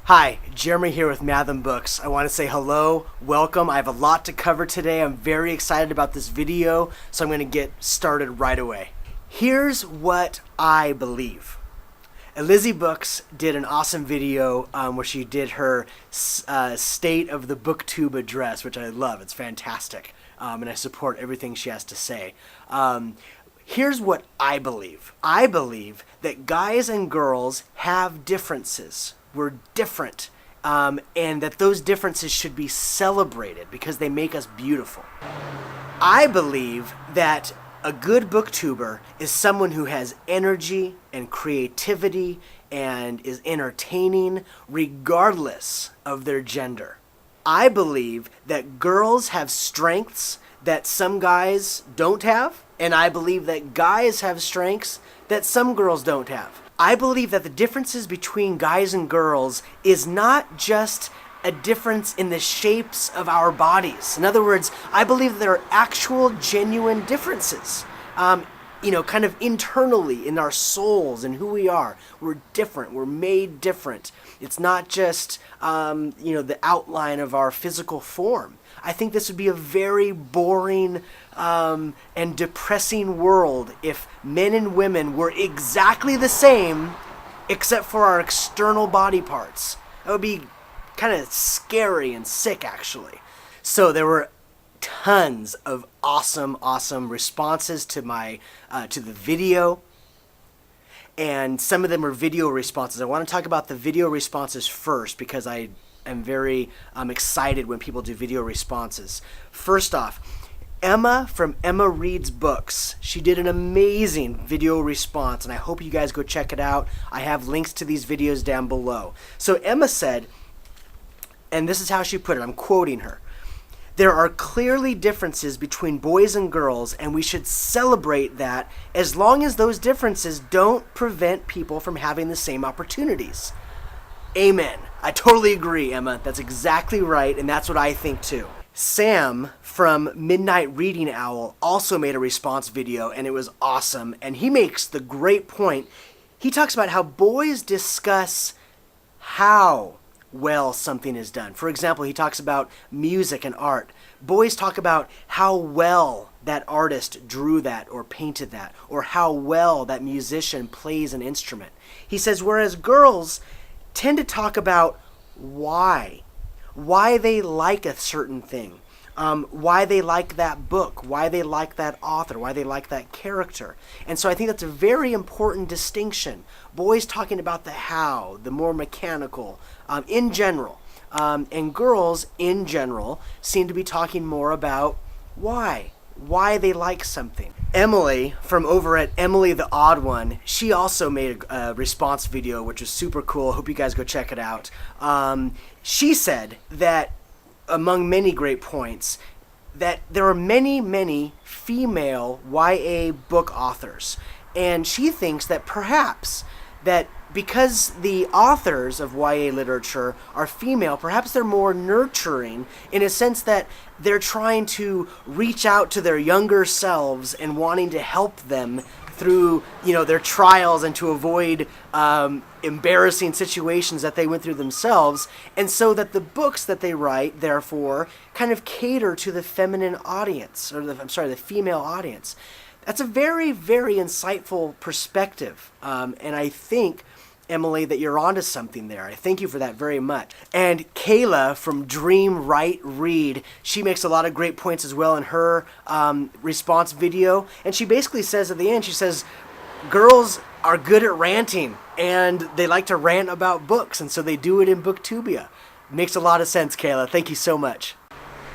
Hi, Jeremy here with MathomBooks. I want to say hello, welcome. I have a lot to cover today. I'm very excited about this video, so I'm going to get started right away. Here's what I believe. Lizzie Books did an awesome video where she did her State of the BookTube address, which I love. It's fantastic, and I support everything she has to say. Here's what I believe. I believe that guys and girls have differences. We're different, and that those differences should be celebrated because they make us beautiful. I believe that a good booktuber is someone who has energy and creativity and is entertaining regardless of their gender. I believe that girls have strengths that some guys don't have, and I believe that guys have strengths that some girls don't have. I believe that the differences between guys and girls is not just a difference in the shapes of our bodies. In other words, I believe there are actual, genuine differences, kind of internally in our souls and who we are. We're different. We're made different. It's not just, the outline of our physical form. I think this would be a very boring and depressing world if men and women were exactly the same except for our external body parts. That would be kind of scary and sick, actually. So there were tons of awesome responses to my to the video, and some of them are video responses. I want to talk about the video responses first because I am very excited when people do video responses. First off, Emma from Emma Reads Books. She did an amazing video response, and I hope you guys go check it out. I have links to these videos down below. So Emma said, and this is how she put it, I'm quoting her, "There are clearly differences between boys and girls, and we should celebrate that as long as those differences don't prevent people from having the same opportunities." Amen. I totally agree, Emma. That's exactly right, and that's what I think too. Sam from Midnight Reading Owl also made a response video, and it was awesome. And he makes the great point. He talks about how boys discuss how well something is done. For example, he talks about music and art. Boys talk about how well that artist drew that or painted that, or how well that musician plays an instrument. He says, whereas girls tend to talk about why they like a certain thing, why they like that book, why they like that author, why they like that character. And so I think that's a very important distinction. Boys talking about the how, the more mechanical, in general, and girls in general seem to be talking more about why they like something. Emily from over at Emily the Odd One, she also made a response video, which was super cool. Hope you guys go check it out. She said that, among many great points, that there are many female YA book authors. And she thinks that perhaps that because the authors of YA literature are female, perhaps they're more nurturing in a sense that they're trying to reach out to their younger selves and wanting to help them through, their trials and to avoid embarrassing situations that they went through themselves. And so that the books that they write, therefore, kind of cater to the feminine audience, or the female audience. That's a very insightful perspective. And I think, Emily, that you're onto something there. I thank you for that very much. And Kayla from Dream Write Read, she makes a lot of great points as well in her response video. And she basically says at the end, she says, girls are good at ranting and they like to rant about books, and so they do it in Booktubia. Makes a lot of sense, Kayla. Thank you so much.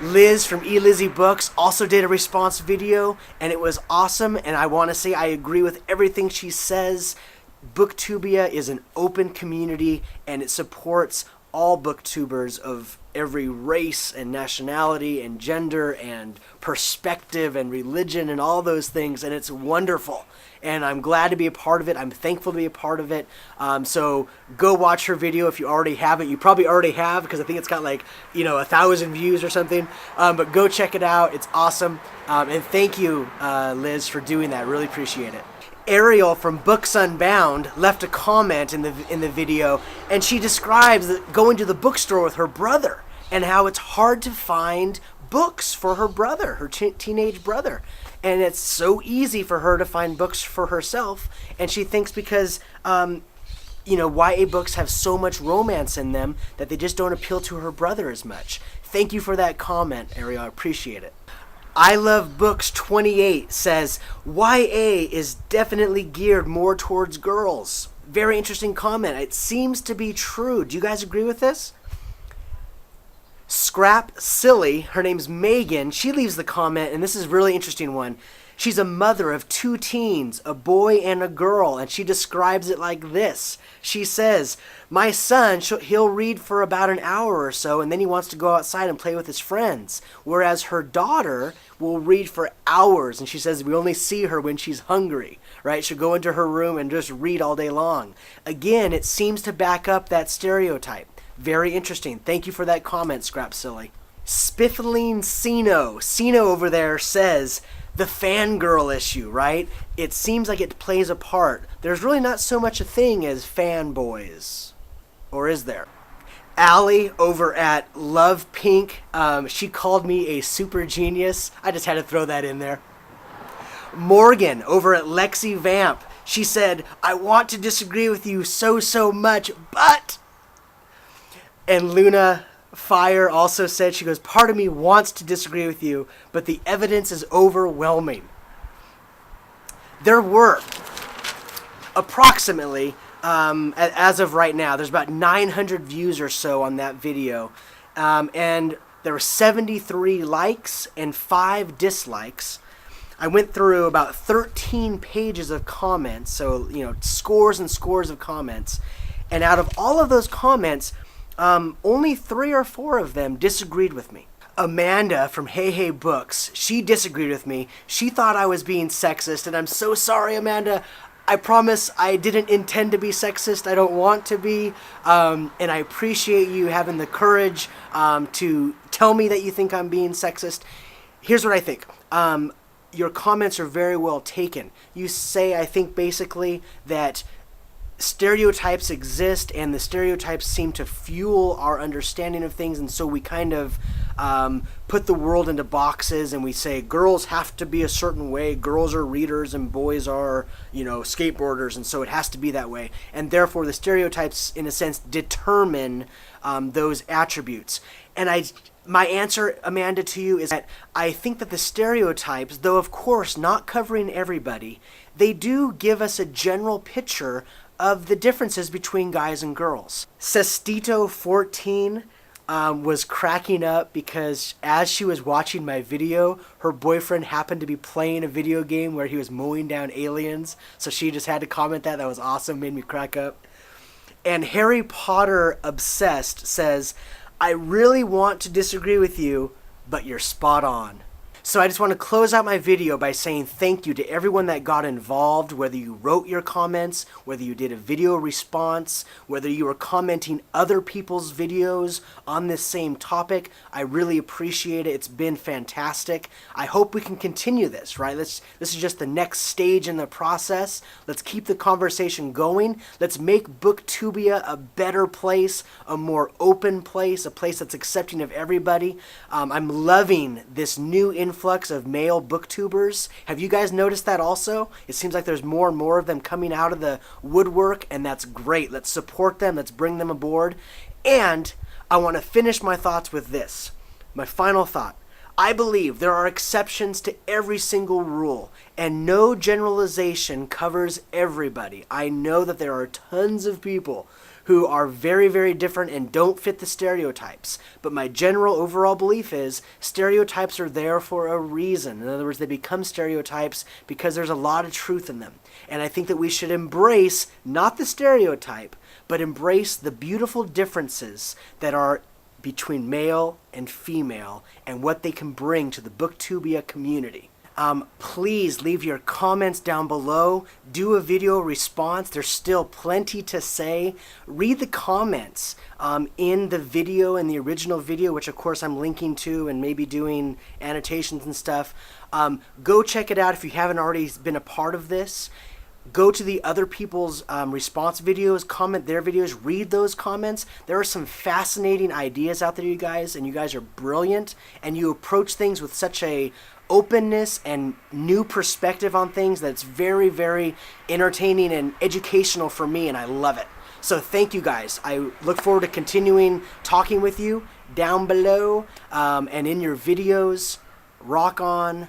Liz from eLizzie Books also did a response video, and it was awesome, and I want to say I agree with everything she says. Booktubia is an open community, and it supports all booktubers of every race and nationality and gender and perspective and religion and all those things, and it's wonderful. And I'm glad to be a part of it. I'm thankful to be a part of it. So go watch her video if you already haven't. You probably already have, because I think it's got 1,000 views or something. But go check it out. It's awesome. And thank you, Liz, for doing that. Really appreciate it. Ariel from Books Unbound left a comment in the video, and she describes going to the bookstore with her brother and how it's hard to find books for her brother, her teenage brother. And it's so easy for her to find books for herself, and she thinks because YA books have so much romance in them that they just don't appeal to her brother as much. Thank you for that comment, Ariel. I appreciate it. I Love Books 28 says, YA is definitely geared more towards girls. Very interesting comment. It seems to be true. Do you guys agree with this? Scrap Silly, her name's Megan, she leaves the comment, and this is a really interesting one. She's a mother of 2 teens, a boy and a girl, and she describes it like this. She says, my son, he'll read for about an hour or so, and then he wants to go outside and play with his friends. Whereas her daughter will read for hours, and she says we only see her when she's hungry, right? She'll go into her room and just read all day long. Again, it seems to back up that stereotype. Very interesting. Thank you for that comment, Scrap Silly. Spiffling Sino over there says, the fangirl issue, right? It seems like it plays a part. There's really not so much a thing as fanboys. Or is there? Allie over at Love Pink, she called me a super genius. I just had to throw that in there. Morgan over at Lexi Vamp, she said, I want to disagree with you so much, but... And Luna Fire also said, she goes, part of me wants to disagree with you, but the evidence is overwhelming. There were approximately, as of right now, there's about 900 views or so on that video, and there were 73 likes and 5 dislikes. I went through about 13 pages of comments, so, scores and scores of comments, and out of all of those comments, only 3 or 4 of them disagreed with me. Amanda from Hey Hey Books, she disagreed with me. She thought I was being sexist, and I'm so sorry, Amanda. I promise I didn't intend to be sexist. I don't want to be, and I appreciate you having the courage to tell me that you think I'm being sexist. Here's what I think. Your comments are very well taken. You say, I think, basically that stereotypes exist, and the stereotypes seem to fuel our understanding of things, and so we kind of put the world into boxes, and we say girls have to be a certain way, girls are readers and boys are, skateboarders, and so it has to be that way, and therefore the stereotypes, in a sense, determine those attributes. And my answer, Amanda, to you is that I think that the stereotypes, though of course not covering everybody, they do give us a general picture of the differences between guys and girls. Sestito14 was cracking up because as she was watching my video, her boyfriend happened to be playing a video game where he was mowing down aliens, so she just had to comment that. That was awesome, made me crack up. And Harry Potter Obsessed says, I really want to disagree with you, but you're spot on. So I just want to close out my video by saying thank you to everyone that got involved, whether you wrote your comments, whether you did a video response, whether you were commenting other people's videos on this same topic. I really appreciate it. It's been fantastic. I hope we can continue this, right? This is just the next stage in the process. Let's keep the conversation going. Let's make Booktubia a better place, a more open place, a place that's accepting of everybody. I'm loving this new influx of male booktubers. Have you guys noticed that also? It seems like there's more and more of them coming out of the woodwork, and that's great. Let's support them. Let's bring them aboard. And I want to finish my thoughts with this. My final thought. I believe there are exceptions to every single rule, and no generalization covers everybody. I know that there are tons of people who are very, very different and don't fit the stereotypes. But my general overall belief is stereotypes are there for a reason. In other words, they become stereotypes because there's a lot of truth in them. And I think that we should embrace not the stereotype, but embrace the beautiful differences that are between male and female and what they can bring to the Booktubia community. Please leave your comments down below. Do a video response. There's still plenty to say. Read the comments in the video, in the original video, which of course I'm linking to and maybe doing annotations and stuff. Go check it out if you haven't already been a part of this. Go to the other people's response videos, comment their videos, read those comments. There are some fascinating ideas out there, you guys, and you guys are brilliant, and you approach things with such a openness and new perspective on things that's very, very entertaining and educational for me, and I love it. So thank you guys. I look forward to continuing talking with you down below and in your videos. Rock on.